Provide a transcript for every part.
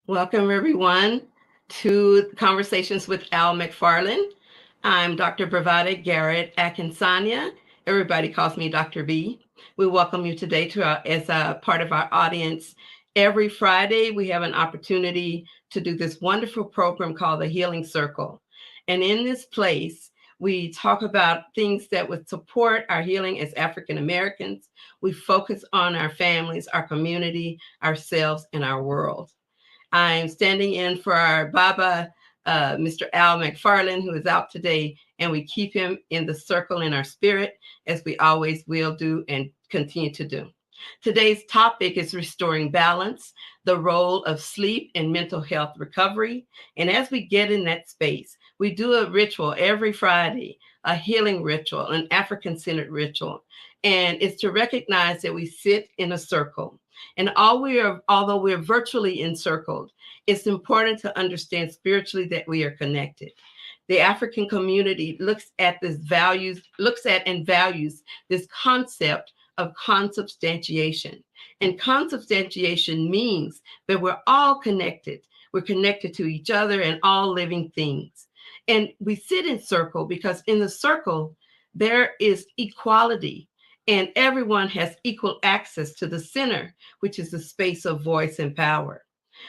Welcome, everyone, to Conversations with Al McFarlane. I'm Dr. Bravada Garrett-Akinsanya. Everybody calls me Dr. B. We welcome you today as a part of our audience. Every Friday, we have an opportunity to do this wonderful program called the Healing Circle. And in this place, we talk about things that would support our healing as African Americans. We focus on our families, our community, ourselves, and our world. I'm standing in for our Baba, Mr. Al McFarlane, who is out today, and we keep him in the circle in our spirit, as we always will do and continue to do. Today's topic is restoring balance, the role of sleep in mental health recovery. And as we get in that space, we do a ritual every Friday, a healing ritual, an African centered ritual. And it's to recognize that we sit in a circle. And although we're virtually encircled, it's important to understand spiritually that we are connected. The African community looks at and values this concept of consubstantiation. And consubstantiation means that we're all connected. We're connected to each other and all living things. And we sit in circle because in the circle, there is equality and everyone has equal access to the center, which is the space of voice and power.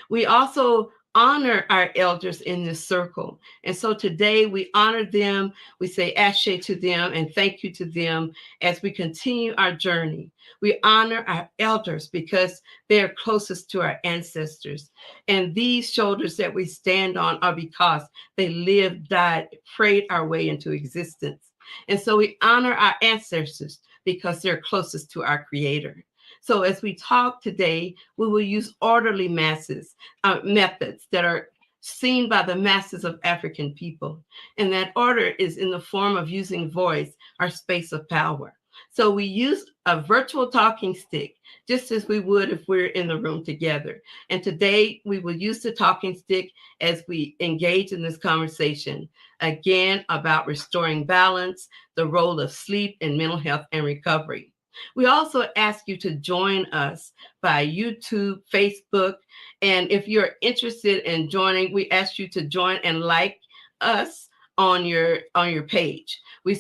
We also honor our elders in this circle. And so today we honor them, we say ashe to them and thank you to them as we continue our journey. We honor our elders because they are closest to our ancestors. And these shoulders that we stand on are because they lived, died, prayed our way into existence. And so we honor our ancestors because they're closest to our creator. So as we talk today, we will use orderly methods that are seen by the masses of African people. And that order is in the form of using voice, our space of power. So we use a virtual talking stick, just as we would if we're in the room together. And today we will use the talking stick as we engage in this conversation, again, about restoring balance, the role of sleep in mental health and recovery. We also ask you to join us by YouTube, Facebook, and if you're interested in joining, we ask you to join and like us on your page. We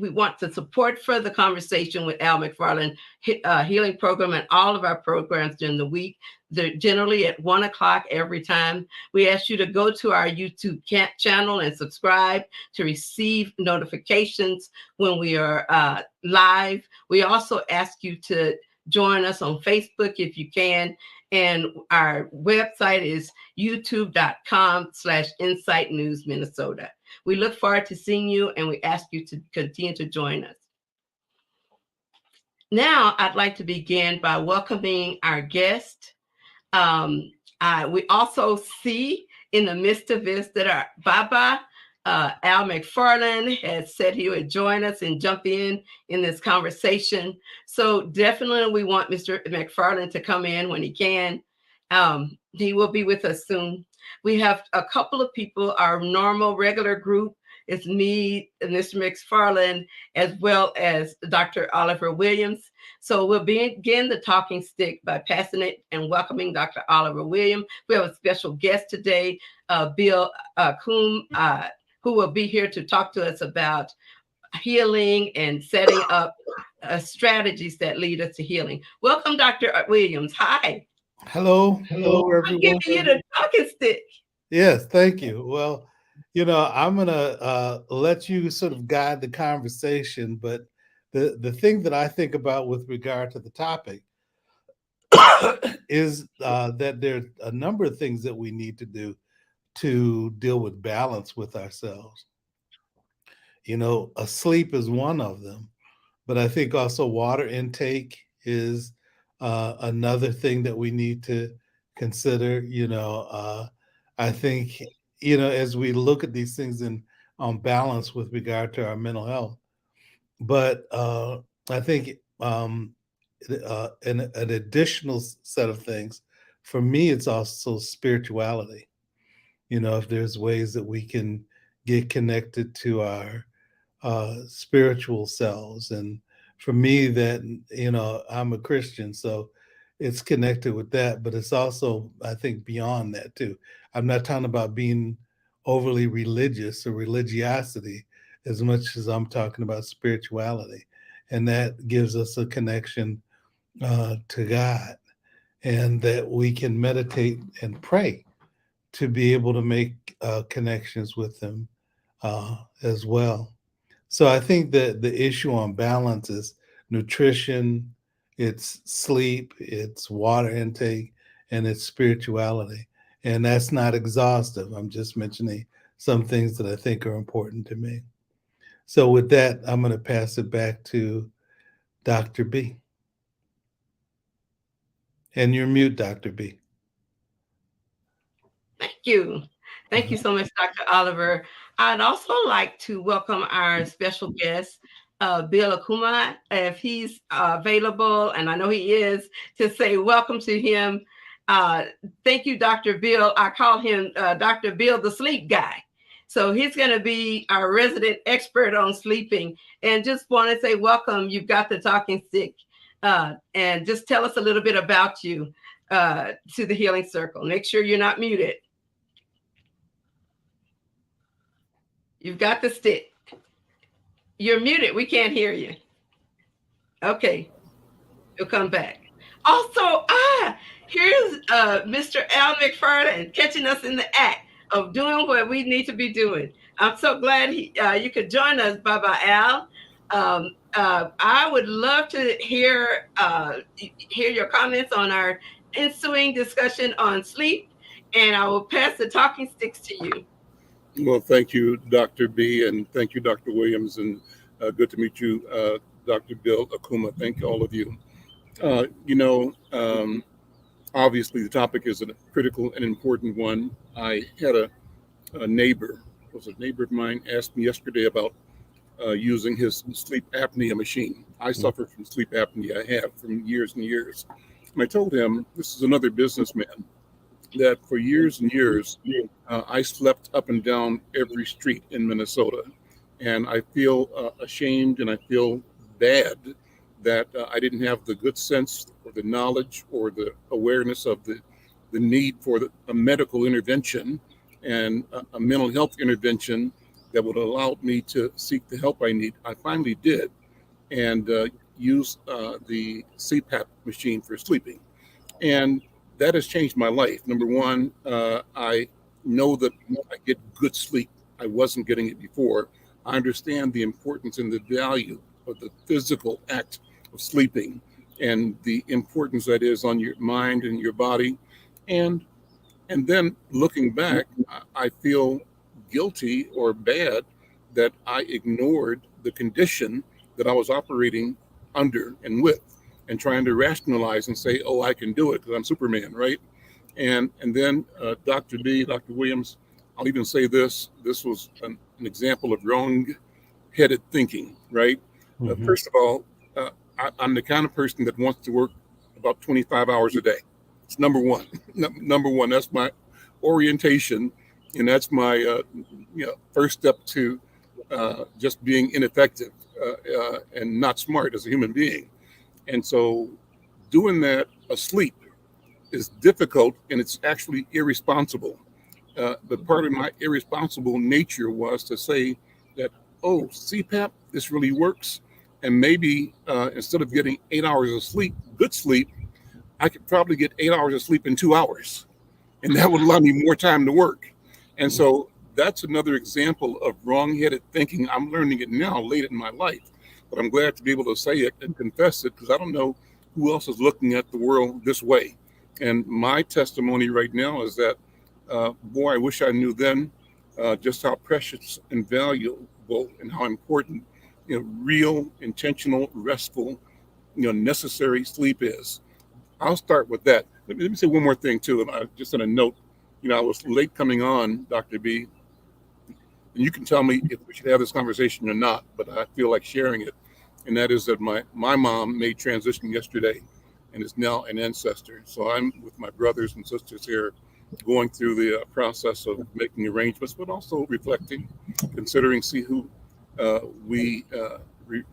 want to support further conversation with Al McFarlane Healing Program and all of our programs during the week. They're generally at 1 o'clock every time. We ask you to go to our YouTube channel and subscribe to receive notifications when we are live. We also ask you to join us on Facebook if you can. And our website is youtube.com/Insight News Minnesota. We look forward to seeing you and we ask you to continue to join us. Now, I'd like to begin by welcoming our guest. We also see in the midst of this that our Baba Al McFarlane has said he would join us and jump in this conversation. So definitely we want Mr. McFarlane to come in when he can. He will be with us soon. We have a couple of people, our normal regular group. It's me, Mr. McFarlane, as well as Dr. Oliver Williams. So we'll begin the talking stick by passing it and welcoming Dr. Oliver Williams. We have a special guest today, Bill Coombe, who will be here to talk to us about healing and setting up strategies that lead us to healing. Welcome, Dr. Williams. Hi. Hello, Hello. hello, I'm giving everyone. you the talking stick. Yes, thank you. Well, I'm gonna let you sort of guide the conversation, but the thing that I think about with regard to the topic is that there are a number of things that we need to do to deal with balance with ourselves. Sleep is one of them, but I think also water intake is another thing that we need to consider. I think as we look at these things in on balance with regard to our mental health, but I think an additional set of things for me, it's also spirituality. If there's ways that we can get connected to our spiritual selves. And for me, that I'm a Christian, so it's connected with that, but it's also, I think, beyond that too. I'm not talking about being overly religious or religiosity as much as I'm talking about spirituality. And that gives us a connection to God, and that we can meditate and pray to be able to make connections with Him as well. So I think that the issue on balance is nutrition, it's sleep, it's water intake, and it's spirituality. And that's not exhaustive. I'm just mentioning some things that I think are important to me. So with that, I'm going to pass it back to Dr. B. And you're mute, Dr. B. Thank you. Thank you so much, Dr. Oliver. I'd also like to welcome our special guest, Bill Akuma, if he's available, and I know he is, to say welcome to him. Thank you, Dr. Bill. I call him Dr. Bill, the sleep guy. So he's going to be our resident expert on sleeping. And just want to say welcome. You've got the talking stick. And just tell us a little bit about you to the Healing Circle. Make sure you're not muted. You've got the stick. You're muted. We can't hear you. Okay. You'll come back. Also, here's Mr. Al McFarlane catching us in the act of doing what we need to be doing. I'm so glad you could join us, Baba Al. I would love to hear your comments on our ensuing discussion on sleep, and I will pass the talking sticks to you. Well, thank you, Dr. B, and thank you, Dr. Williams, and good to meet you, Dr. Bill Akuma. Thank all of you. Obviously, the topic is a critical and important one. I had a neighbor, was a neighbor of mine, asked me yesterday about using his sleep apnea machine. I suffer from sleep apnea. I have from years and years. And I told him, this is another businessman, that for years and years, I slept up and down every street in Minnesota. And I feel ashamed and I feel bad that I didn't have the good sense or the knowledge or the awareness of the need for a medical intervention and a mental health intervention that would allow me to seek the help I need. I finally did, and use the CPAP machine for sleeping. And that has changed my life. Number one, I know that I get good sleep. I wasn't getting it before. I understand the importance and the value of the physical act of sleeping and the importance that is on your mind and your body. And then looking back, I feel guilty or bad that I ignored the condition that I was operating under and with, and trying to rationalize and say, oh, I can do it because I'm Superman, right? And then Dr. B, Dr. Williams, I'll even say this was an example of wrong-headed thinking, right? Mm-hmm. First of all, I'm the kind of person that wants to work about 25 hours a day. It's number one. Number one, that's my orientation, and that's my first step to just being ineffective and not smart as a human being. And so doing that asleep is difficult, and it's actually irresponsible. But part of my irresponsible nature was to say that, oh, CPAP, this really works. And maybe instead of getting 8 hours of sleep, good sleep, I could probably get 8 hours of sleep in 2 hours. And that would allow me more time to work. And so that's another example of wrong-headed thinking. I'm learning it now late in my life. But I'm glad to be able to say it and confess it, because I don't know who else is looking at the world this way. And my testimony right now is that, boy, I wish I knew then just how precious and valuable and how important, real, intentional, restful, necessary sleep is. I'll start with that. Let me say one more thing too. Just on a note, I was late coming on, Dr. B, and you can tell me if we should have this conversation or not, but I feel like sharing it. And that is that my mom made transition yesterday and is now an ancestor. So I'm with my brothers and sisters here going through the process of making arrangements, but also reflecting, considering, see who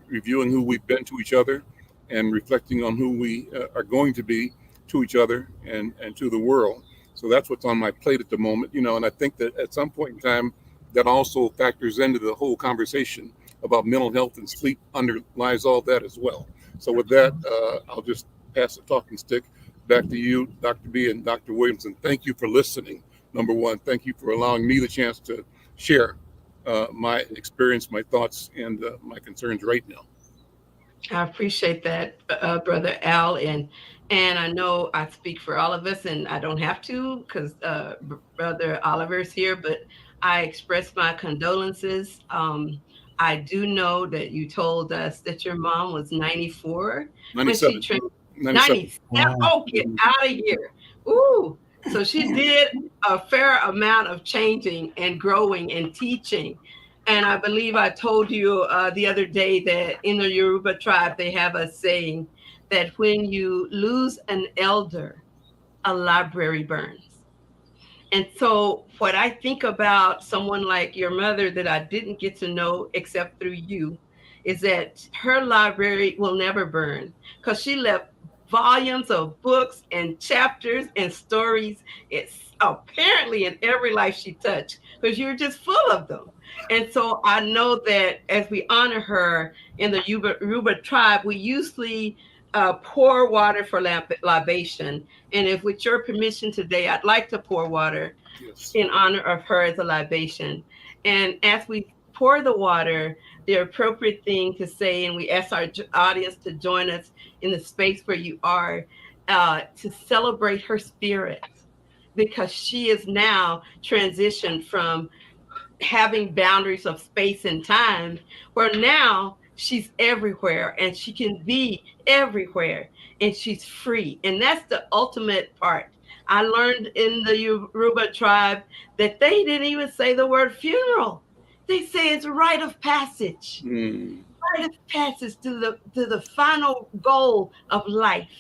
reviewing who we've been to each other and reflecting on who we are going to be to each other and to the world. So that's what's on my plate at the moment, and I think that at some point in time, that also factors into the whole conversation about mental health, and sleep underlies all that as well. So with that, I'll just pass the talking stick back to you, Dr. B and Dr. Williamson. Thank you for listening. Number one, thank you for allowing me the chance to share my experience, my thoughts, and my concerns right now. I appreciate that, Brother Al, and I know I speak for all of us, and I don't have to because Brother Oliver's here, but I express my condolences. I do know that you told us that your mom was 94 when she 97. turned 97. 97. Oh, get out of here. Ooh. So she did a fair amount of changing and growing and teaching. And I believe I told you the other day that in the Yoruba tribe, they have a saying that when you lose an elder, a library burns. And so what I think about someone like your mother that I didn't get to know except through you is that her library will never burn because she left volumes of books and chapters and stories. It's apparently in every life she touched because you're just full of them. And so I know that as we honor her in the Yoruba tribe, we usually pour water for libation. And if with your permission today, I'd like to pour water in honor of her as a libation. And as we pour the water, the appropriate thing to say, and we ask our audience to join us in the space where you are, to celebrate her spirit, because she is now transitioned from having boundaries of space and time, where now she's everywhere and she can be everywhere and she's free. And that's the ultimate part. I learned in the Yoruba tribe that they didn't even say the word funeral. They say it's rite of passage. Rite of passage to the final goal of life.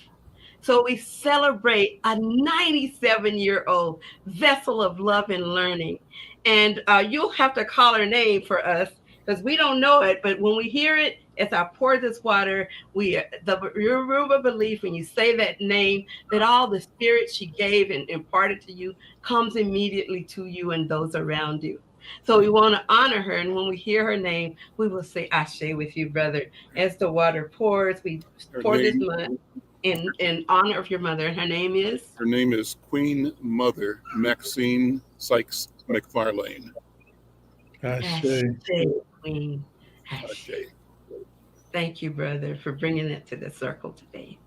So we celebrate a 97-year-old vessel of love and learning. And you'll have to call her name for us because we don't know it. But when we hear it, as I pour this water, the Yoruba belief, when you say that name, that all the spirit she gave and imparted to you comes immediately to you and those around you. So we want to honor her. And when we hear her name, we will say Ashe with you, brother. As the water pours, we pour this mud in honor of your mother. And her name is? Her name is Queen Mother Maxine Sykes McFarlane. Ashe. Queen. Ashe. Thank you, brother, for bringing it to the circle today.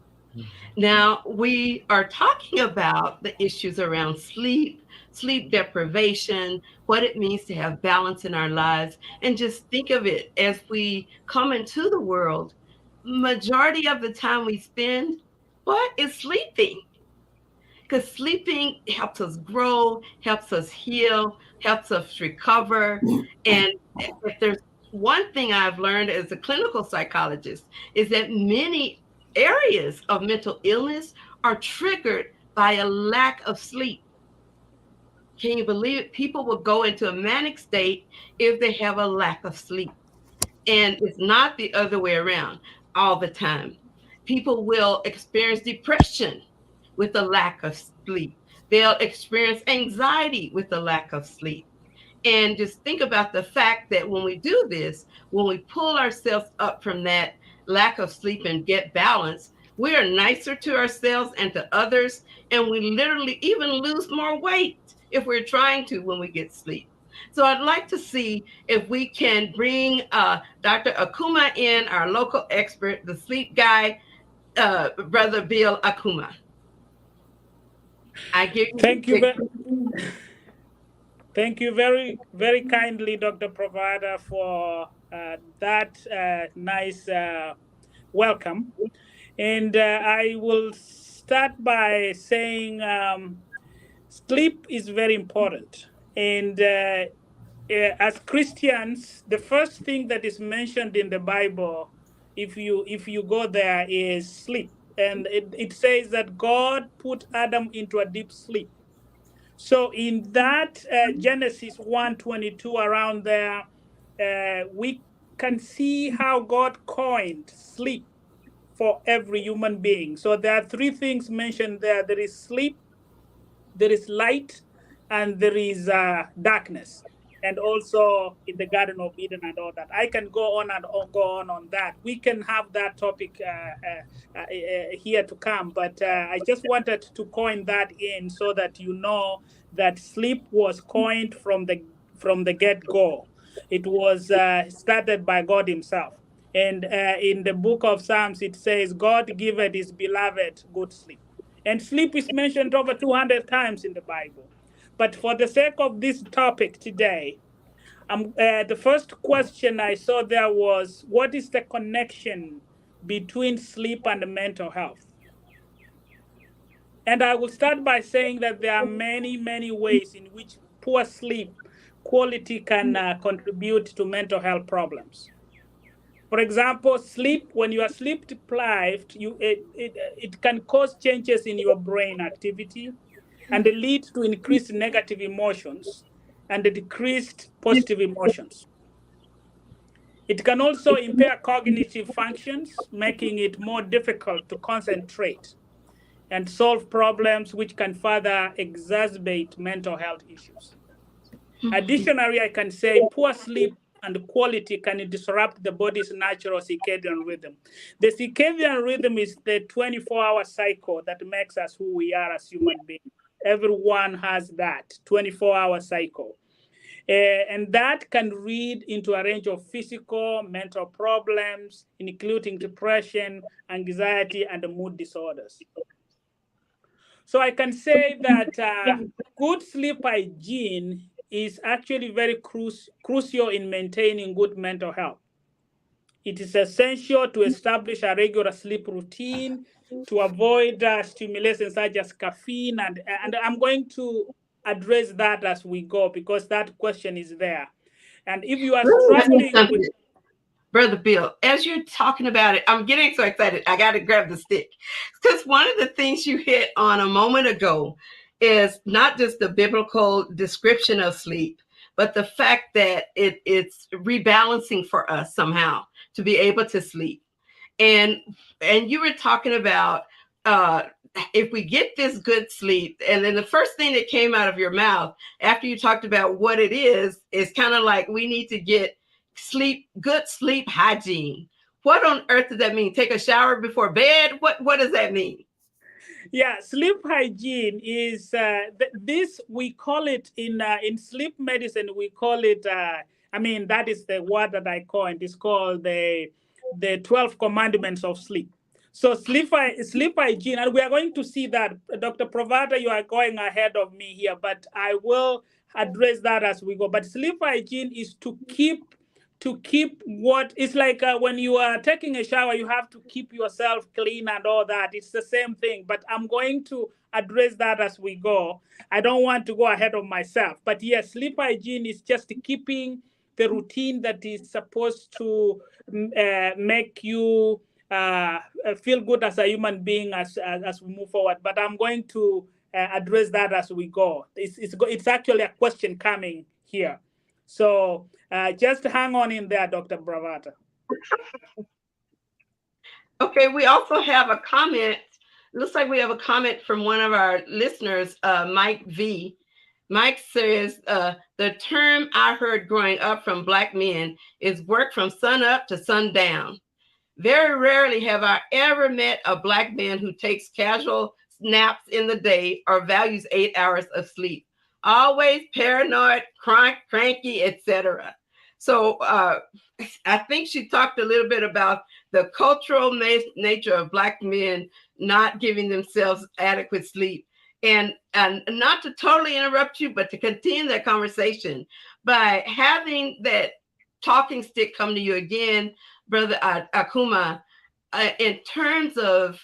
Now, we are talking about the issues around sleep deprivation, what it means to have balance in our lives. And just think of it, as we come into the world, majority of the time we spend, is sleeping. Because sleeping helps us grow, helps us heal, helps us recover. And if there's one thing I've learned as a clinical psychologist is that many areas of mental illness are triggered by a lack of sleep. Can you believe it? People will go into a manic state if they have a lack of sleep. And it's not the other way around all the time. People will experience depression with a lack of sleep. They'll experience anxiety with a lack of sleep. And just think about the fact that when we do this, when we pull ourselves up from that lack of sleep and get balance, we are nicer to ourselves and to others. And we literally even lose more weight if we're trying to when we get sleep. So I'd like to see if we can bring Dr. Akuma in, our local expert, the sleep guy, Brother Bill Akuma. I give you. Thank you very, very kindly, Dr. Bravada, for that nice welcome. And I will start by saying sleep is very important. And as Christians, the first thing that is mentioned in the Bible, if you go there, is sleep. And it says that God put Adam into a deep sleep. So in that Genesis 1:22, around there, we can see how God coined sleep for every human being. So there are three things mentioned there. There is sleep, there is light, and there is darkness, and also in the Garden of Eden and all that. I can go on and go on that. We can have that topic here to come, but I just wanted to coin that in so that you know that sleep was coined from the get-go. It was started by God himself. And in the book of Psalms, it says, God giveth his beloved good sleep. And sleep is mentioned over 200 times in the Bible. But for the sake of this topic today, the first question I saw there was, what is the connection between sleep and mental health? And I will start by saying that there are many, many ways in which poor sleep quality can contribute to mental health problems. For example, sleep, when you are sleep deprived, it can cause changes in your brain activity and lead to increased negative emotions and decreased positive emotions. It can also impair cognitive functions, making it more difficult to concentrate and solve problems, which can further exacerbate mental health issues. Additionally, I can say poor sleep and quality can disrupt the body's natural circadian rhythm. The circadian rhythm is the 24-hour cycle that makes us who we are as human beings. Everyone has that 24-hour cycle. And that can lead into a range of physical, mental problems, including depression, anxiety, and mood disorders. So I can say that good sleep hygiene is actually very crucial in maintaining good mental health. It is essential to establish a regular sleep routine to avoid stimulation such as caffeine. And I'm going to address that as we go because that question is there. And if you are struggling with... Brother Bill, as you're talking about it, I'm getting so excited. I got to grab the stick. Because one of the things you hit on a moment ago is not just the biblical description of sleep, but the fact that it's rebalancing for us somehow to be able to sleep. And you were talking about if we get this good sleep, and then the first thing that came out of your mouth after you talked about what it is kind of like we need to get good sleep hygiene. What on earth does that mean? Take a shower before bed? What does that mean? Yeah, sleep hygiene is this, we call it in sleep medicine, we call it that is the word that I coined. It's called the 12 commandments of sleep. So sleep hygiene, and we are going to see that. Dr. Provada, you are going ahead of me here, but I will address that as we go. But sleep hygiene is to keep what it's like when you are taking a shower, you have to keep yourself clean and all that. It's the same thing, but I'm going to address that as we go. I don't want to go ahead of myself, but yes, sleep hygiene is just keeping the routine that is supposed to make you feel good as a human being as we move forward. But I'm going to address that as we go. It's actually a question coming here. So just hang on in there, Dr. Bravada. Okay, we also have a comment. Looks like we have a comment from one of our listeners, Mike V. Mike says, the term I heard growing up from Black men is work from sun up to sundown. Very rarely have I ever met a Black man who takes casual naps in the day or values 8 hours of sleep. Always paranoid, cranky, etc. So I think she talked a little bit about the cultural nature of Black men not giving themselves adequate sleep. And not to totally interrupt you, but to continue that conversation by having that talking stick come to you again, Brother Akuma, in terms of,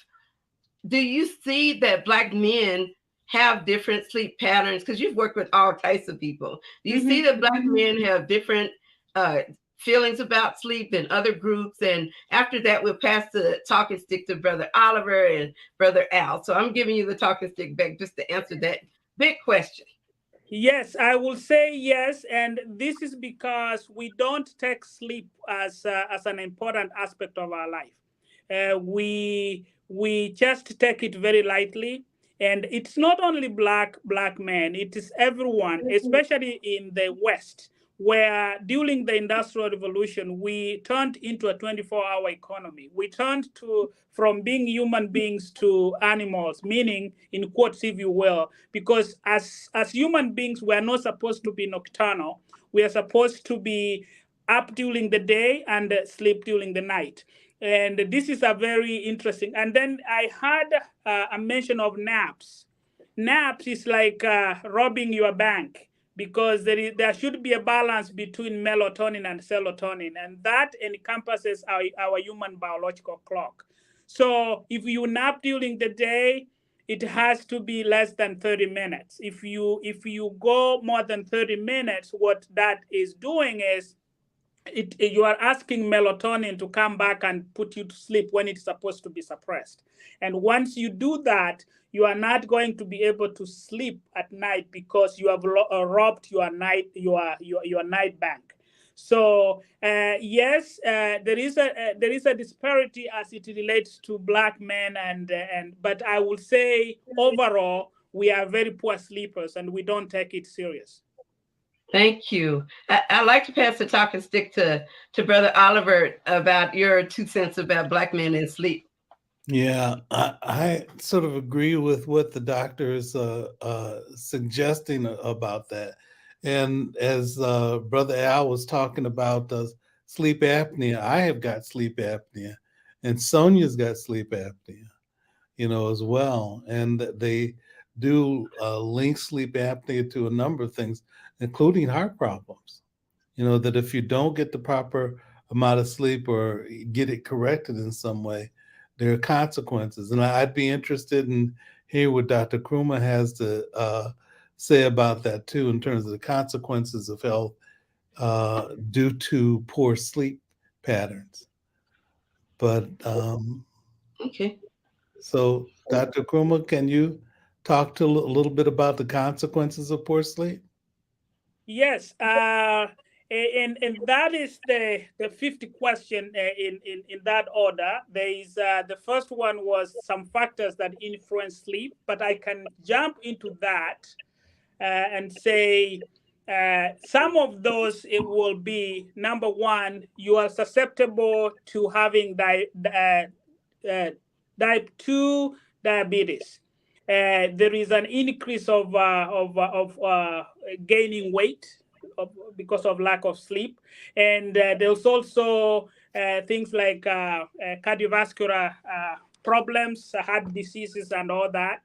do you see that Black men have different sleep patterns? Because you've worked with all types of people. Do you see that Black men have different feelings about sleep than other groups? And after that, we'll pass the talking stick to Brother Oliver and Brother Al. So I'm giving you the talking stick back just to answer that big question. Yes, I will say yes, and this is because we don't take sleep as an important aspect of our life. we just take it very lightly. And it's not only black men, it is everyone, especially in the West, where during the Industrial Revolution, we turned into a 24-hour economy. We turned from being human beings to animals, meaning, in quotes, if you will, because as human beings, we are not supposed to be nocturnal. We are supposed to be up during the day and sleep during the night. And this is a very interesting. And then I had a mention of naps. Naps is like robbing your bank, because there should be a balance between melatonin and serotonin, and that encompasses our human biological clock. So if you nap during the day, it has to be less than 30 minutes. If you go more than 30 minutes, what that is doing is you are asking melatonin to come back and put you to sleep when it's supposed to be suppressed. And once you do that, you are not going to be able to sleep at night, because you have robbed your night bank. So yes, there is a disparity as it relates to black men, but I will say overall we are very poor sleepers and we don't take it serious. Thank you. I'd like to pass the talking stick to Brother Oliver about your 2 cents about black men and sleep. Yeah, I sort of agree with what the doctor is suggesting about that. And as Brother Al was talking about sleep apnea, I have got sleep apnea, and Sonia's got sleep apnea, as well. And they do link sleep apnea to a number of things, including heart problems. That if you don't get the proper amount of sleep or get it corrected in some way, there are consequences. And I'd be interested in hearing what Dr. Kruma has to say about that too, in terms of the consequences of health due to poor sleep patterns. But okay. So, Dr. Kruma, can you talk to a little bit about the consequences of poor sleep? Yes, and that is the 50 question in that order. There is the first one was some factors that influence sleep, but I can jump into that and say some of those. It will be number one, you are susceptible to having type 2 diabetes. There is an increase of gaining weight because of lack of sleep, and there's also things like cardiovascular problems, heart diseases, and all that.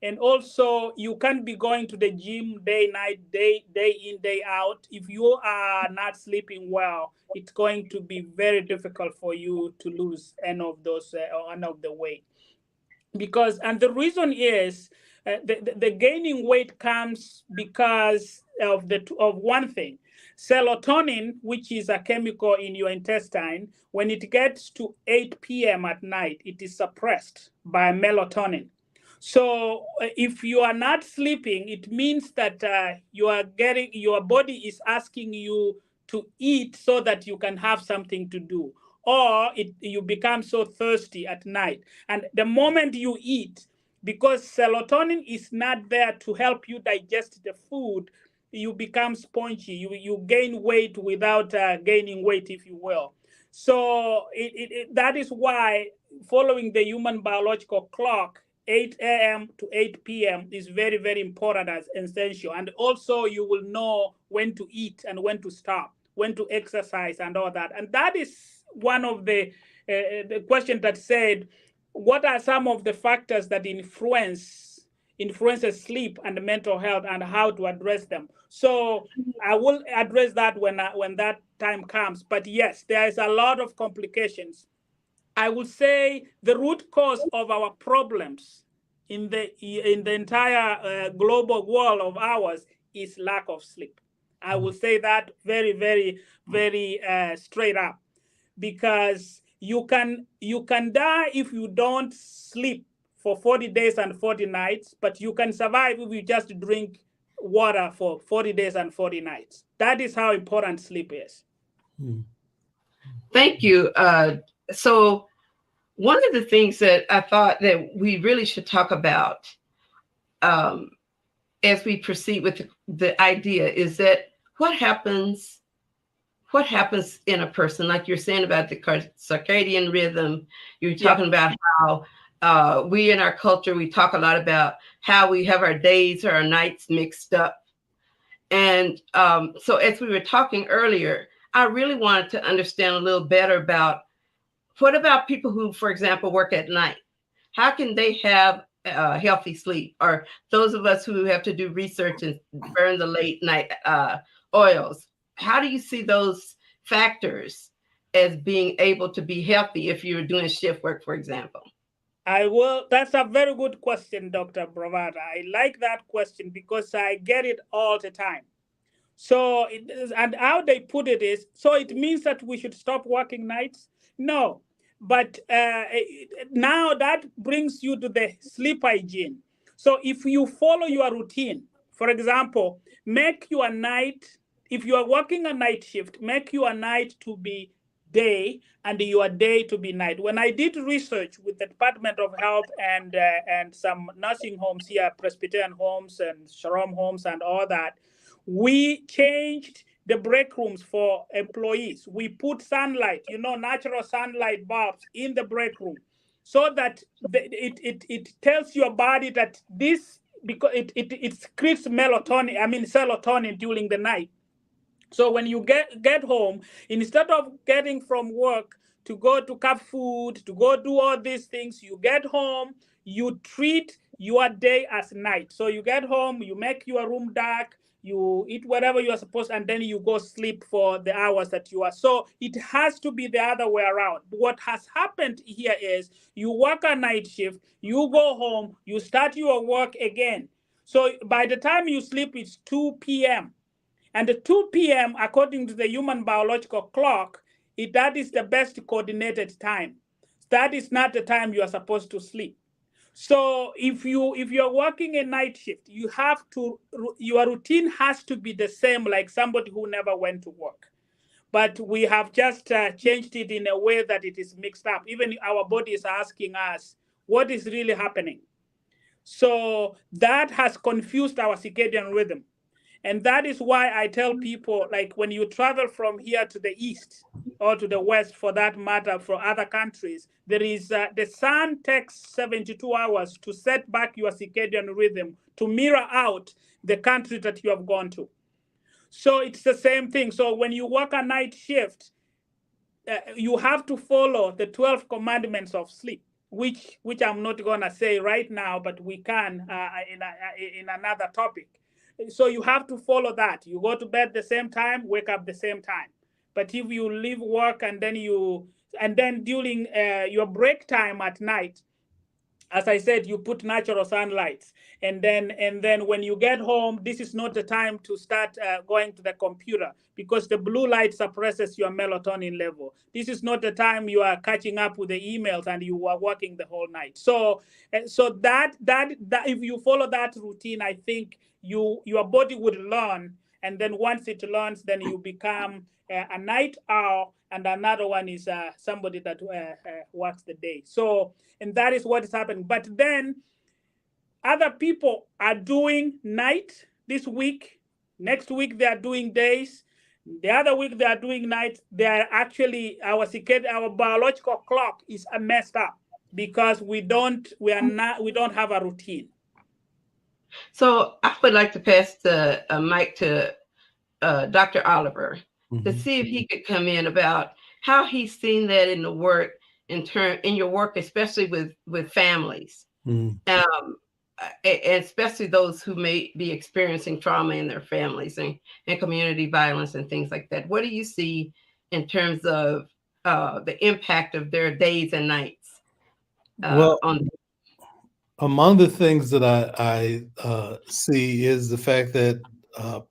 And also, you can't be going to the gym day in, day out. If you are not sleeping well, it's going to be very difficult for you to lose any of those or any of the weight. Because, and the reason is the gaining weight comes because of one thing. Serotonin, which is a chemical in your intestine, when it gets to 8 p.m. at night, it is suppressed by melatonin. So if you are not sleeping, it means that your body is asking you to eat so that you can have something to do, or you become so thirsty at night. And the moment you eat, because serotonin is not there to help you digest the food, you become spongy. You gain weight without gaining weight, if you will. So that is why, following the human biological clock, 8 a.m. to 8 p.m. is very, very important as essential. And also you will know when to eat and when to stop, when to exercise and all that. And that is one of the questions that said, what are some of the factors that influences sleep and mental health, and how to address them? So I will address that when that time comes. But yes, there is a lot of complications. I would say the root cause of our problems in the entire global world of ours is lack of sleep. I will say that very, very, very straight up, because you can die if you don't sleep for 40 days and 40 nights, but you can survive if you just drink water for 40 days and 40 nights. That is how important sleep is. Thank you. So one of the things that I thought that we really should talk about as we proceed with the idea is that what happens in a person, like you're saying about the circadian rhythm. You're talking about how we in our culture, we talk a lot about how we have our days or our nights mixed up. And so as we were talking earlier, I really wanted to understand a little better about what about people who, for example, work at night? How can they have healthy sleep? Or those of us who have to do research and burn the late night oils, how do you see those factors as being able to be healthy if you're doing shift work, for example? I will. That's a very good question, Dr. Bravada. I like that question because I get it all the time. So, and how they put it is, so it means that we should stop working nights? No. But now that brings you to the sleep hygiene. So if you follow your routine, for example, make your night, if you are working a night shift, make your night to be day and your day to be night. When I did research with the Department of Health and some nursing homes here, Presbyterian homes and Shalom homes and all that, we changed the break rooms for employees. We put sunlight, natural sunlight bulbs in the break room so that it tells your body that this, because it secretes serotonin during the night. So when you get home, instead of getting from work to go to cup food, to go do all these things, you get home, you treat your day as night. So you get home, you make your room dark, you eat whatever you are supposed, and then you go sleep for the hours that you are. So it has to be the other way around. What has happened here is you work a night shift, you go home, you start your work again. So by the time you sleep, it's 2 p.m. And the 2 p.m., according to the human biological clock, that is the best coordinated time. That is not the time you are supposed to sleep. So if you're working a night shift, your routine has to be the same like somebody who never went to work. But we have just changed it in a way that it is mixed up. Even our body is asking us, what is really happening? So that has confused our circadian rhythm. And that is why I tell people, like when you travel from here to the east or to the west, for that matter, for other countries, there is the sun takes 72 hours to set back your circadian rhythm to mirror out the country that you have gone to. So it's the same thing. So when you work a night shift, you have to follow the 12 commandments of sleep, which I'm not going to say right now, but we can in another topic. So you have to follow that. You go to bed the same time, wake up the same time. But if you leave work and then during your break time at night, as I said, you put natural sunlight, and then when you get home, this is not the time to start going to the computer because the blue light suppresses your melatonin level. This is not the time you are catching up with the emails and you are working the whole night. So that if you follow that routine, I think your body would learn, and then once it learns, then you become a night owl, and another one is somebody that works the day. So, and that is what is happening. But then other people are doing night this week. Next week they are doing days. The other week they are doing night. They are actually our biological clock is messed up because we don't have a routine. So I would like to pass the mic to Dr. Oliver to see if he could come in about how he's seen that in the work, in your work, especially with families, especially those who may be experiencing trauma in their families and community violence and things like that. What do you see in terms of the impact of their days and nights? Among the things that I see is the fact that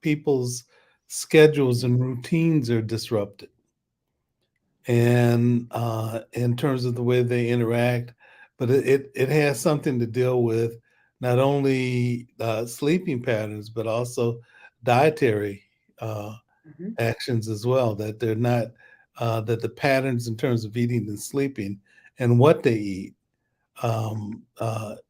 people's schedules and routines are disrupted. And in terms of the way they interact, but it has something to deal with not only sleeping patterns, but also dietary actions as well, that they're not, that the patterns in terms of eating and sleeping and what they eat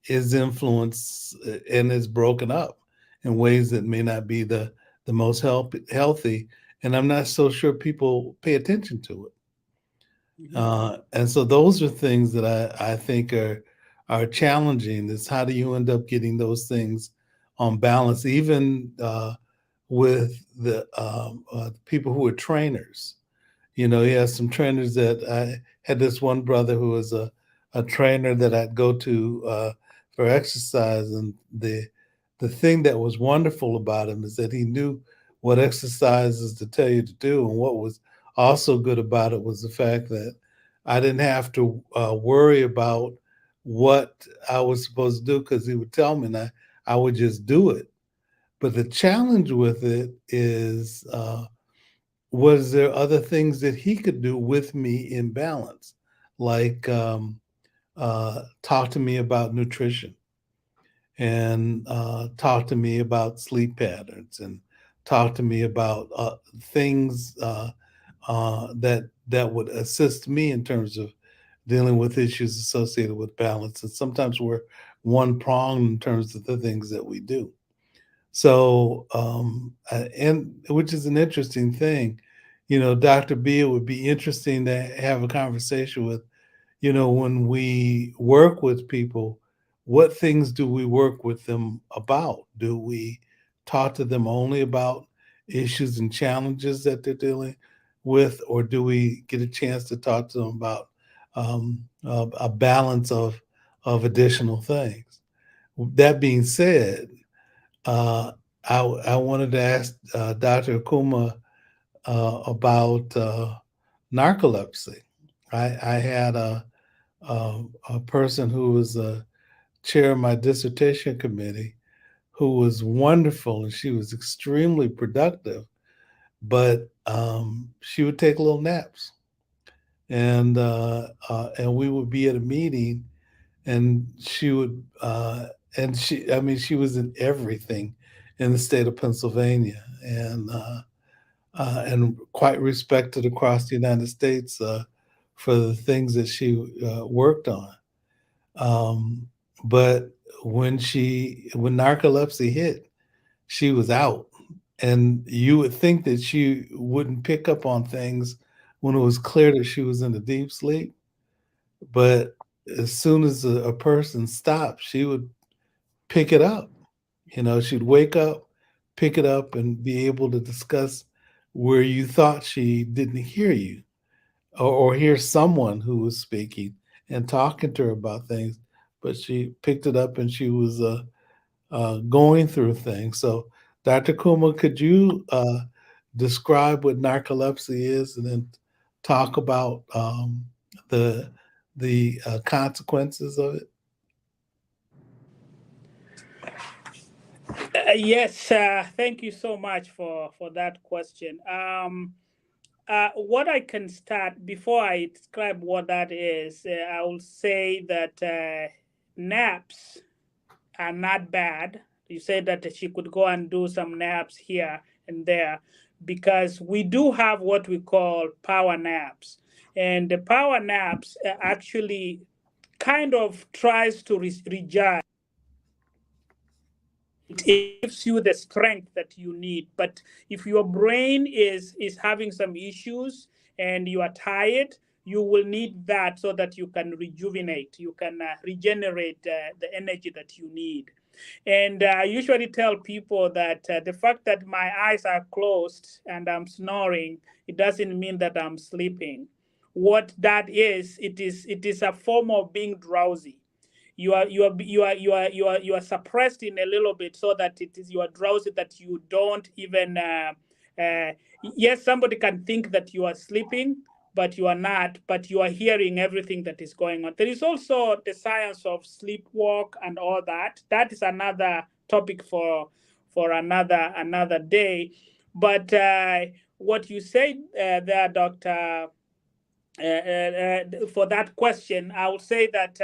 is influenced and is broken up in ways that may not be the most healthy. And I'm not so sure people pay attention to it. And so those are things that I think are challenging. Is how do you end up getting those things on balance, even with the people who are trainers. You know, he has some trainers that I had this one brother who was a trainer that I'd go to for exercise. And the thing that was wonderful about him is that he knew what exercises to tell you to do. And what was also good about it was the fact that I didn't have to worry about what I was supposed to do, because he would tell me and I would just do it. But the challenge with it is, was there other things that he could do with me in balance? Like talk to me about nutrition, and talk to me about sleep patterns, and talk to me about things that would assist me in terms of dealing with issues associated with balance. And sometimes we're one prong in terms of the things that we do. So, and which is an interesting thing, you know, Dr. B, it would be interesting to have a conversation with, you know, when we work with people, what things do we work with them about? Do we talk to them only about issues and challenges that they're dealing with, or do we get a chance to talk to them about a balance of additional things? That being said, uh, I wanted to ask Dr. Akuma about narcolepsy. I had a person who was a chair of my dissertation committee who was wonderful, and she was extremely productive, but she would take little naps. And we would be at a meeting, and she would I mean, she was in everything in the state of Pennsylvania, and quite respected across the United States for the things that she worked on. But when narcolepsy hit, she was out. And you would think that she wouldn't pick up on things when it was clear that she was in a deep sleep. But as soon as a person stopped, she would pick it up. You know, she'd wake up, pick it up, and be able to discuss where you thought she didn't hear you, or hear someone who was speaking and talking to her about things. But she picked it up, and she was going through things. So, Dr. Kuma, could you describe what narcolepsy is, and then talk about the consequences of it? Yes, thank you so much for that question. What I can start before I describe what that is, I will say that naps are not bad. You said that she could go and do some naps here and there, because we do have what we call power naps. And the power naps actually kind of tries to recharge. It gives you the strength that you need. But if your brain is having some issues and you are tired, you will need that so that you can rejuvenate, you can regenerate the energy that you need. And I usually tell people that the fact that my eyes are closed and I'm snoring, it doesn't mean that I'm sleeping. What that is, it is a form of being drowsy. You are suppressed in a little bit so that it is you are drowsy, that you don't even yes, somebody can think that you are sleeping, but you are not, but you are hearing everything that is going on. There is also the science of sleepwalk and all that. That is another topic for another day. But what you said there, Doctor, for that question, I would say that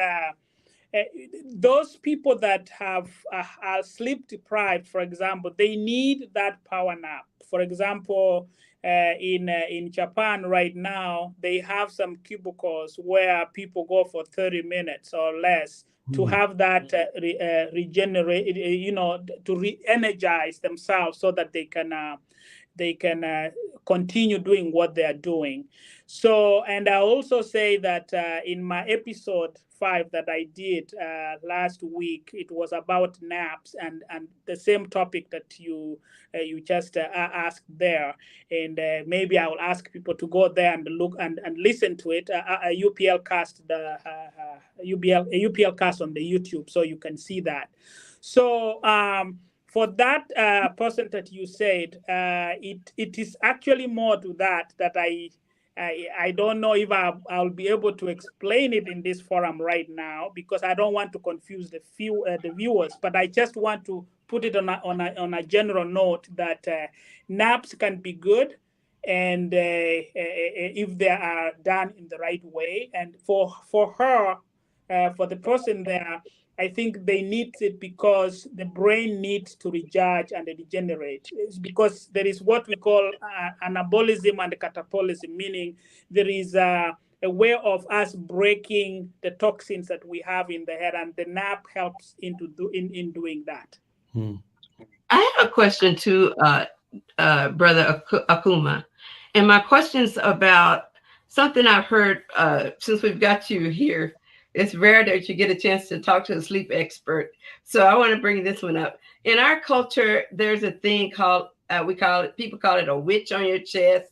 those people that are sleep deprived, for example, they need that power nap. For example, in Japan right now, they have some cubicles where people go for 30 minutes or less to have that regenerate, to re-energize themselves so that they can continue doing what they are doing. So, and I also say that in my episode 5 that I did last week, it was about naps and the same topic that you just asked there. And maybe I will ask people to go there and look and listen to it. A UPL cast, UPL cast on the YouTube, so you can see that. So for that person that you said, it is actually more to that I don't know if I'll be able to explain it in this forum right now, because I don't want to confuse the viewers, but I just want to put it on a general note that naps can be good, and if they are done in the right way. And for her, for the person there, I think they need it because the brain needs to recharge and regenerate. It's because there is what we call anabolism and catabolism, meaning there is a way of us breaking the toxins that we have in the head, and the nap helps in doing that. I have a question too, Brother Akuma, and my question's about something I've heard since we've got you here. It's rare that you get a chance to talk to a sleep expert. So I want to bring this one up. In our culture, there's a thing called, people call it a witch on your chest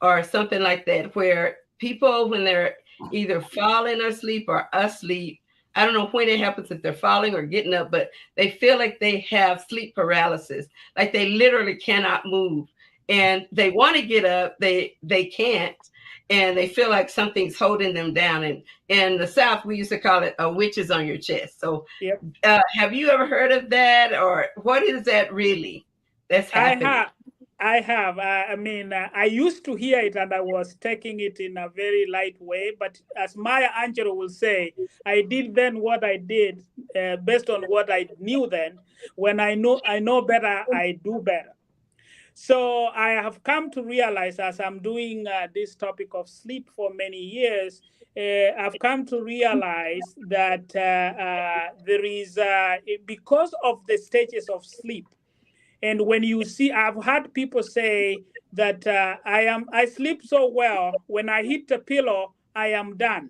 or something like that, where people, when they're either falling asleep or asleep, I don't know when it happens, if they're falling or getting up, but they feel like they have sleep paralysis, like they literally cannot move. And they want to get up, they can't. And they feel like something's holding them down. And in the South, we used to call it a witch is on your chest. So yep. Have you ever heard of that? Or what is that really that's happening? I have. I mean, I used to hear it and I was taking it in a very light way. But as Maya Angelou will say, I did then what I did based on what I knew then. When I know better, I do better. So I have come to realize, as I'm doing this topic of sleep for many years, I've come to realize that there is, because of the stages of sleep. And when you see, I've had people say that I sleep so well, when I hit the pillow, I am done,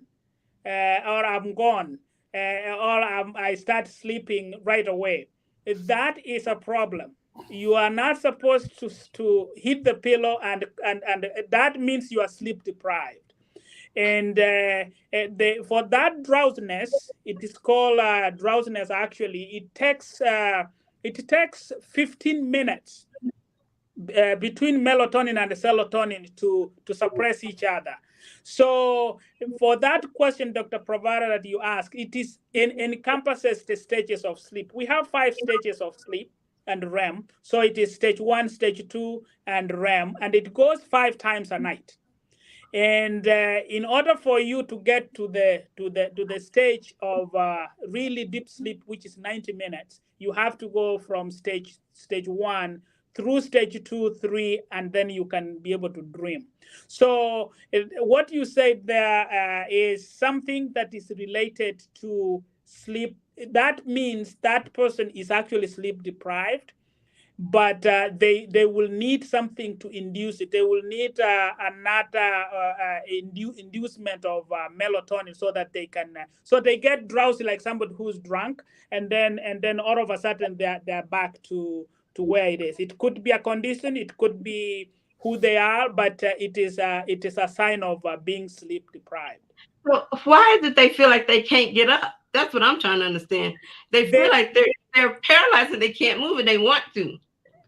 or I'm gone, or I start sleeping right away. That is a problem. You are not supposed to hit the pillow, and that means you are sleep deprived. And for that drowsiness, it is called drowsiness. Actually, it takes 15 minutes between melatonin and serotonin to suppress each other. So for that question, Dr. Bravada, that you ask, it is encompasses the stages of sleep. We have 5 stages of sleep and REM. So it is stage 1, stage 2, and REM, and it goes 5 times a night. And in order for you to get to the stage of really deep sleep, which is 90 minutes, you have to go from stage 1 through stage 2, 3, and then you can be able to dream. So what you said there is something that is related to sleep. That means that person is actually sleep deprived, but they will need something to induce it. They will need another inducement of melatonin, so that they can so they get drowsy like somebody who's drunk, and then all of a sudden they're back to where it is. It could be a condition, it could be who they are, but it is a sign of being sleep deprived. Well, why did they feel like they can't get up? That's what I'm trying to understand. They feel like they're paralyzed and they can't move, and they want to.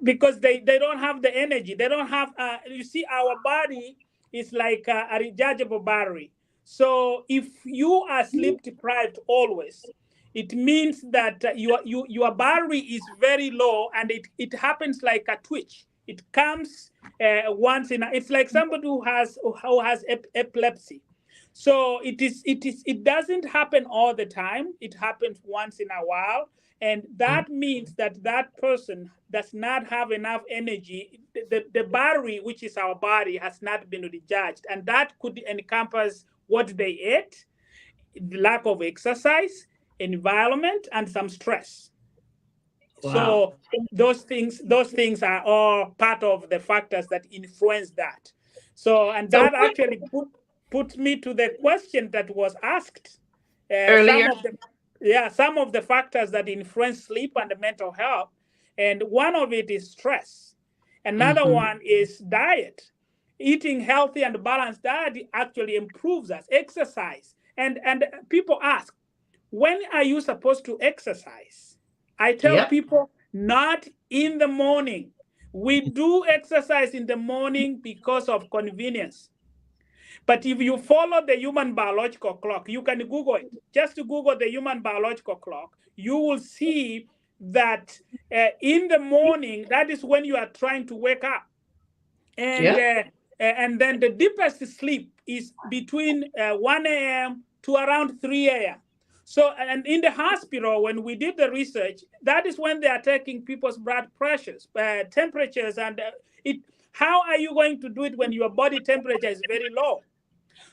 Because they don't have the energy. They don't have, you see, our body is like a rechargeable battery. So if you are sleep deprived always, it means that your battery is very low, and it happens like a twitch. It comes once in it's like somebody who has epilepsy. So it doesn't happen all the time. It happens once in a while. And that means that that person does not have enough energy. The battery, which is our body, has not been recharged. And that could encompass what they ate, the lack of exercise, environment, and some stress. Wow. So those things are all part of the factors that influence that. So, and that actually put me to the question that was asked. Earlier. Some of the factors that influence sleep and mental health, and one of it is stress. Another one is diet. Eating healthy and balanced diet actually improves us. Exercise, and people ask, when are you supposed to exercise? I tell people, not in the morning. We do exercise in the morning because of convenience. But if you follow the human biological clock, you can Google it. Just to Google the human biological clock, you will see that in the morning, that is when you are trying to wake up. And then the deepest sleep is between 1 a.m. to around 3 a.m. So, and in the hospital, when we did the research, that is when they are taking people's blood pressures, temperatures, and how are you going to do it when your body temperature is very low?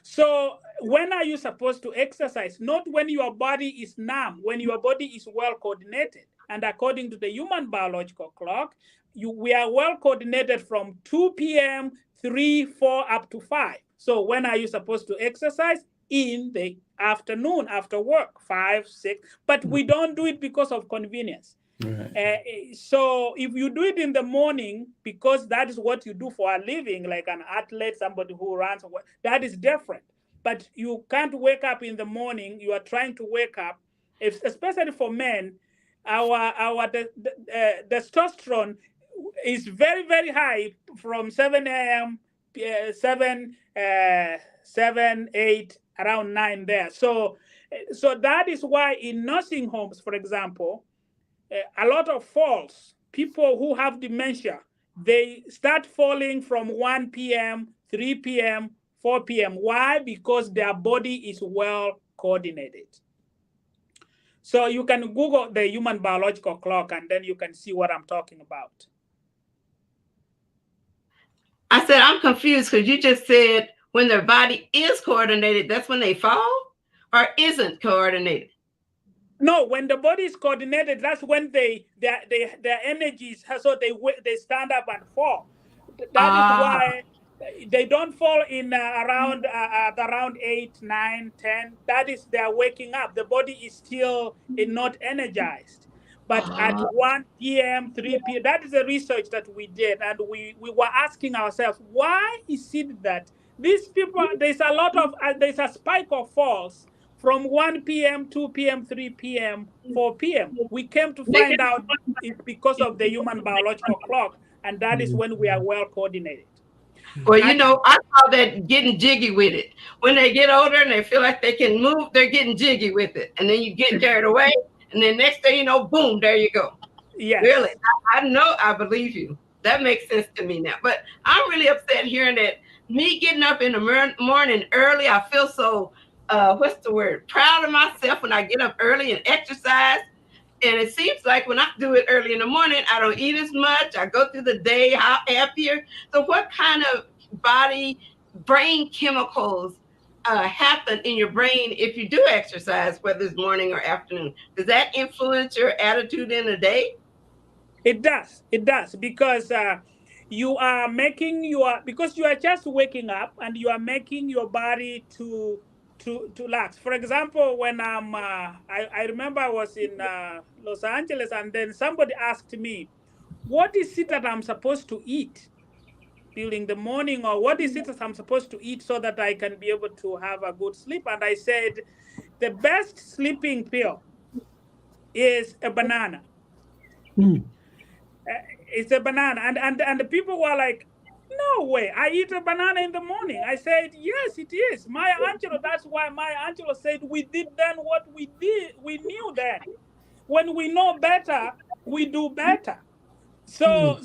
So when are you supposed to exercise? Not when your body is numb, when your body is well coordinated. And according to the human biological clock, we are well coordinated from 2 p.m., 3, 4, up to 5. So when are you supposed to exercise? In the afternoon, after work, 5, 6. But we don't do it because of convenience. Right. So if you do it in the morning, because that is what you do for a living, like an athlete, somebody who runs, that is different. But you can't wake up in the morning. You are trying to wake up, especially for men. Our testosterone is very, very high from 7 a.m., 7, 8, around 9 there. So that is why in nursing homes, for example, a lot of falls, people who have dementia, they start falling from 1 p.m., 3 p.m., 4 p.m. Why? Because their body is well coordinated. So you can Google the human biological clock and then you can see what I'm talking about. I said, I'm confused because you just said when their body is coordinated, that's when they fall, or isn't coordinated? No, when the body is coordinated, that's when their energies, so they stand up and fall. That is why they don't fall in around 8, 9, 10. That is they're waking up. The body is still not energized. But at 1 p.m., 3 p.m., that is the research that we did. And we were asking ourselves, why is it that these people, there's a spike of falls from 1 p.m., 2 p.m., 3 p.m., 4 p.m. We came to find out it's because of the human biological clock, and that is when we are well coordinated. Well, I call that getting jiggy with it. When they get older and they feel like they can move, they're getting jiggy with it. And then you get carried away, and then next thing you know, boom, there you go. Yes. Really, I know, I believe you. That makes sense to me now. But I'm really upset hearing that me getting up in the morning early, I feel so, proud of myself when I get up early and exercise. And it seems like when I do it early in the morning, I don't eat as much. I go through the day happier. So what kind of brain chemicals happen in your brain if you do exercise, whether it's morning or afternoon? Does that influence your attitude in the day? It does, because you are because you are just waking up and you are making your body to relax. For example, when I remember I was in Los Angeles, and then somebody asked me, what is it that I'm supposed to eat during the morning, or what is it that I'm supposed to eat so that I can be able to have a good sleep? And I said, the best sleeping pill is a banana. It's a banana. And the people were like, no way, I eat a banana in the morning. I said, yes, it is. Maya Angelou, that's why Maya Angelou said we did then what we did. We knew then. When we know better, we do better. So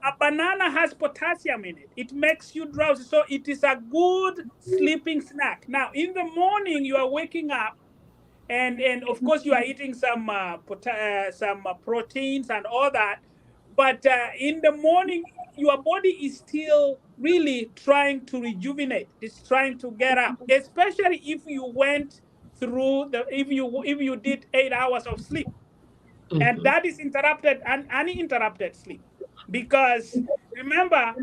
a banana has potassium in it. It makes you drowsy. So it is a good sleeping snack. Now, in the morning, you are waking up, and of course you are eating some proteins and all that. But in the morning, your body is still really trying to rejuvenate. It's trying to get up, especially if you went through the if you did 8 hours of sleep, and that is interrupted and uninterrupted sleep. Because remember,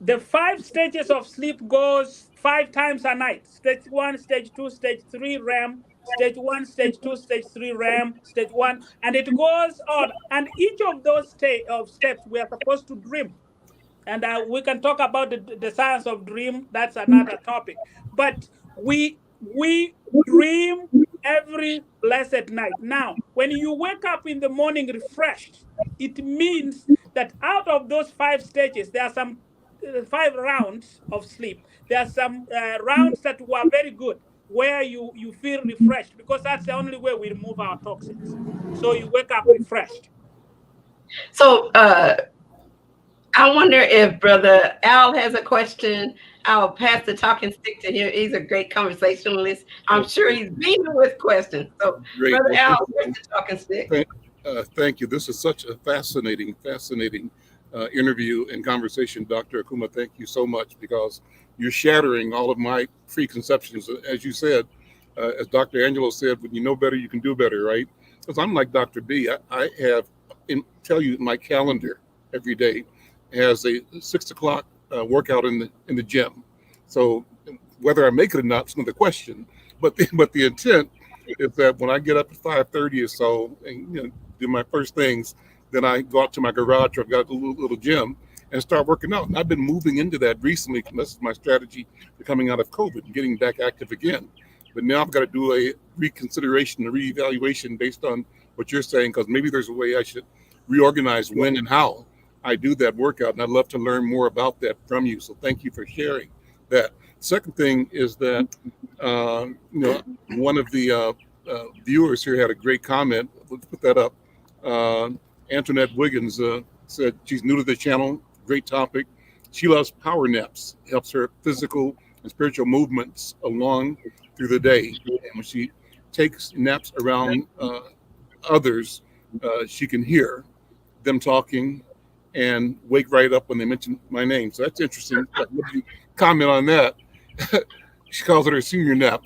the 5 stages of sleep goes 5 times a night: stage 1, stage 2, stage 3 REM, stage 1, stage 2, stage 3 REM, stage 1, and it goes on. And each of those steps, we are supposed to dream. And we can talk about the science of dream. That's another topic. But we dream every blessed night. Now, when you wake up in the morning refreshed, it means that out of those 5 stages, there are some 5 rounds of sleep. There are some rounds that were very good, where you feel refreshed, because that's the only way we remove our toxins. So you wake up refreshed. So I wonder if Brother Al has a question. I'll pass the talking stick to him. He's a great conversationalist. I'm sure he's beaming with questions. So, Great. Brother Al, where's the talking stick? Thank you. This is such a fascinating interview and conversation, Dr. Akuma. Thank you so much, because you're shattering all of my preconceptions. As you said, as Dr. Angelo said, when you know better, you can do better, right? Because I'm like Dr. B. I have, tell you, my calendar every day has a 6 o'clock workout in the gym. So whether I make it or not is another question. But the intent is that when I get up at 5:30 or so and do my first things, then I go out to my garage, or I've got a little gym, and start working out. And I've been moving into that recently. This is my strategy for coming out of COVID and getting back active again. But now I've got to do a reconsideration, a reevaluation based on what you're saying, because maybe there's a way I should reorganize when and how I do that workout. And I'd love to learn more about that from you. So thank you for sharing that. Second thing is that, one of the viewers here had a great comment. Let's put that up. Antoinette Wiggins said she's new to the channel. Great topic. She loves power naps. Helps her physical and spiritual movements along through the day. And when she takes naps around others, she can hear them talking and wake right up when they mention my name. So that's interesting. Let me comment on that. She calls it her senior nap.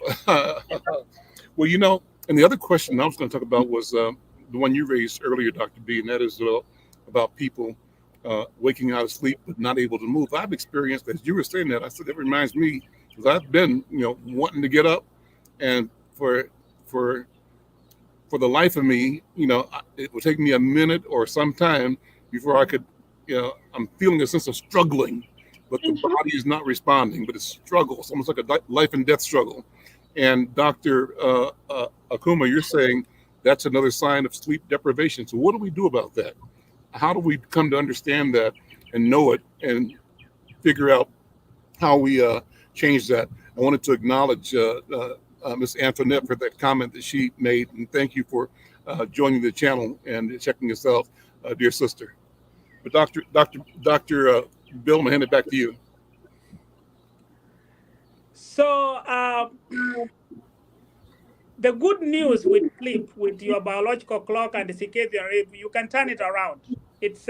Well, and the other question I was going to talk about was the one you raised earlier, Dr. B, and that is about people waking out of sleep but not able to move. I've experienced, as you were saying that, I said that reminds me, because I've been, wanting to get up, and for the life of me, it would take me a minute or some time before I could, I'm feeling a sense of struggling, but the body is not responding, but it's struggle. It's almost like a life and death struggle. And Dr. Akuma, you're saying that's another sign of sleep deprivation. So what do we do about that? How do we come to understand that and know it and figure out how we change that? I wanted to acknowledge Ms. Antoinette for that comment that she made, and thank you for joining the channel and checking us out, dear sister. But Dr. Bill, I'm gonna hand it back to you. So the good news with sleep, with your biological clock and the circadian rhythm, you can turn it around. It's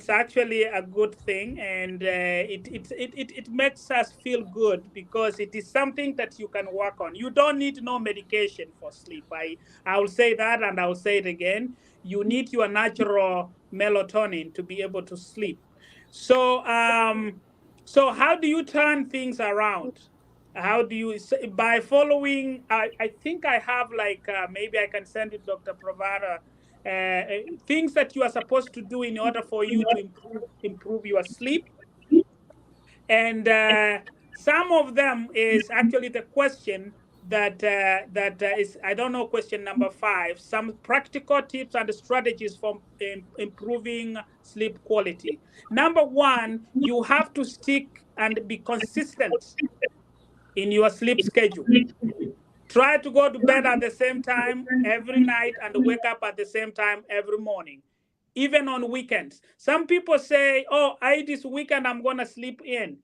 actually a good thing, and it makes us feel good, because it is something that you can work on. You don't need no medication for sleep. I will say that, and I will say it again. You need your natural melatonin to be able to sleep. So so how do you turn things around? How do you, by following? I think I have, like, maybe I can send it, Dr. Pravara, things that you are supposed to do in order for you to improve your sleep. And some of them is actually the question that is, I don't know, question number 5. Some practical tips and strategies for improving sleep quality. Number 1, you have to stick and be consistent in your sleep schedule. Try to go to bed at the same time every night and wake up at the same time every morning. even on weekends. Some people say, oh, this weekend I'm going to sleep in.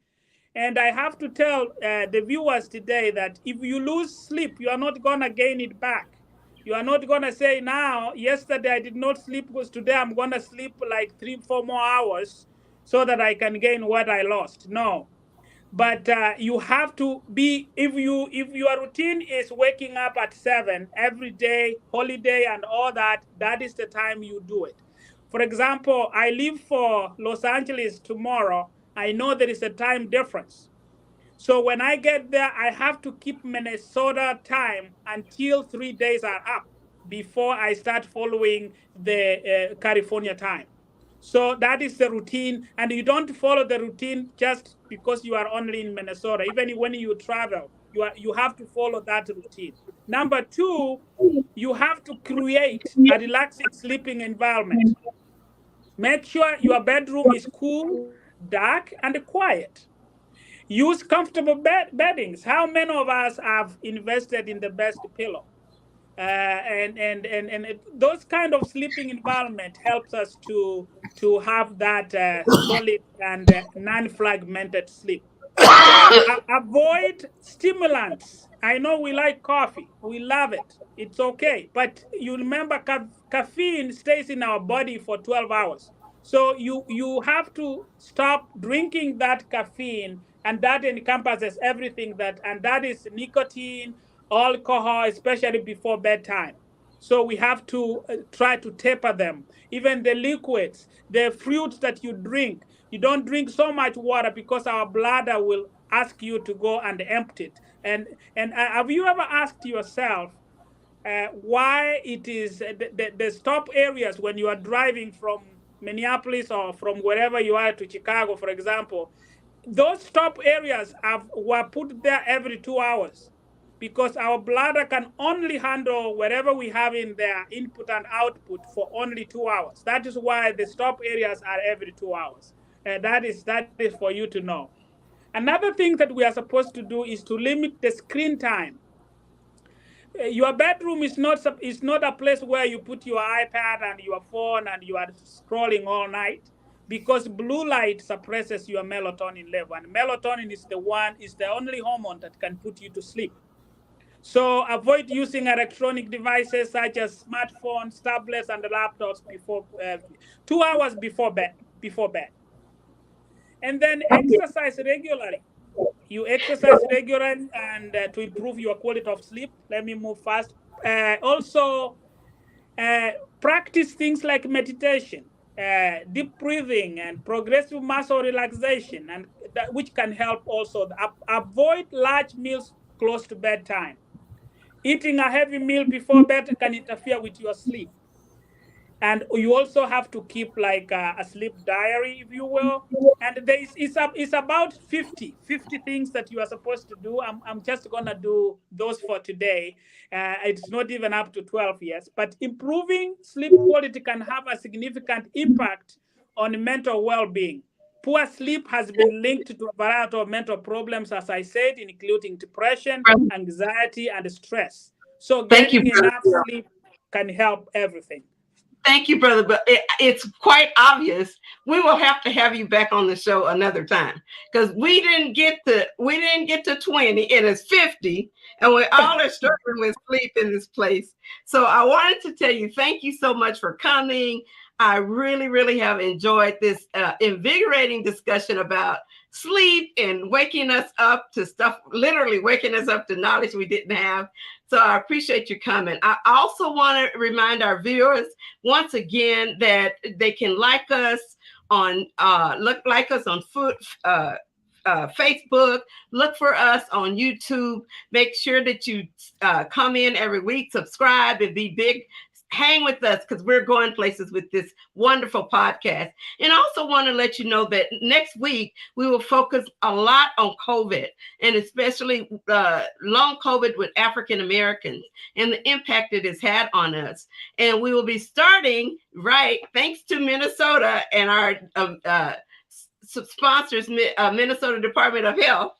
And I have to tell the viewers today that if you lose sleep, you are not going to gain it back. You are not going to say, now, yesterday I did not sleep because today I'm going to sleep like 3-4 more hours so that I can gain what I lost. No. But you have to be, if your routine is waking up at 7 every day, holiday and all that, that is the time you do it. For example, I leave for Los Angeles tomorrow. I know there is a time difference. So when I get there, I have to keep Minnesota time until 3 days are up before I start following the California time. So that is the routine, and you don't follow the routine just because you are only in Minnesota. Even when you travel, you have to follow that routine. Number 2, you have to create a relaxing sleeping environment. Make sure your bedroom is cool, dark, and quiet. Use comfortable beddings. How many of us have invested in the best pillow? And those kind of sleeping environment helps us to have that solid and non-fragmented sleep. Avoid stimulants. I know we like coffee, we love it, it's okay, but you remember caffeine stays in our body for 12 hours. So you have to stop drinking that caffeine, and that encompasses everything and that is nicotine, alcohol, especially before bedtime. So we have to try to taper them. Even the liquids, the fruits that you drink, you don't drink so much water because our bladder will ask you to go and empty it. And have you ever asked yourself why it is the stop areas when you are driving from Minneapolis or from wherever you are to Chicago, for example, those stop areas were put there every 2 hours because our bladder can only handle whatever we have in there, input and output, for only 2 hours. That is why the stop areas are every 2 hours. That is for you to know. Another thing that we are supposed to do is to limit the screen time. Your bedroom is not a place where you put your iPad and your phone and you are scrolling all night, because blue light suppresses your melatonin level, and melatonin is the only hormone that can put you to sleep. So avoid using electronic devices such as smartphones, tablets, and laptops before 2 hours before bed. And then exercise regularly. You exercise regularly and to improve your quality of sleep. Let me move fast. Also, practice things like meditation, deep breathing, and progressive muscle relaxation, and which can help also. Avoid large meals close to bedtime. Eating a heavy meal before bed can interfere with your sleep. And you also have to keep like a sleep diary, if you will. And it's about 50 things that you are supposed to do. I'm just gonna do those for today. It's not even up to 12 years, but improving sleep quality can have a significant impact on mental well-being. Poor sleep has been linked to a variety of mental problems, as I said, including depression, anxiety, and stress. So getting enough sleep can help everything. Thank you, brother. But it's quite obvious we will have to have you back on the show another time, because we didn't get to 20 and it's 50, and we all are struggling with sleep in this place. So I wanted to tell you, thank you so much for coming. I really, really have enjoyed this invigorating discussion about sleep and waking us up to stuff, literally waking us up to knowledge we didn't have. So I appreciate you coming. I also want to remind our viewers once again that they can like us on Facebook, look for us on YouTube. Make sure that you come in every week, subscribe, and be big. Hang with us, because we're going places with this wonderful podcast. And I also want to let you know that next week we will focus a lot on COVID, and especially long COVID with African Americans and the impact it has had on us. And we will be starting, thanks to Minnesota and our sponsors, Minnesota Department of Health.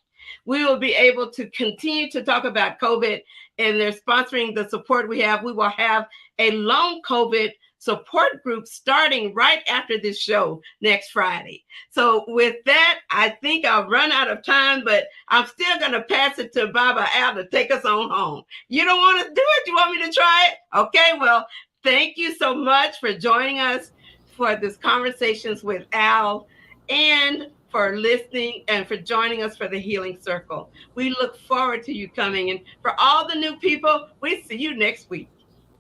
We will be able to continue to talk about COVID, and they're sponsoring the support we have. We will have a long COVID support group starting right after this show next Friday. So with that, I think I'll run out of time, but I'm still going to pass it to Baba Al to take us on home. You don't want to do it? You want me to try it? Okay, well, thank you so much for joining us for this Conversations with Al, and for listening and for joining us for the Healing Circle. We look forward to you coming. And for all the new people, we see you next week.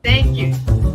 Thank you.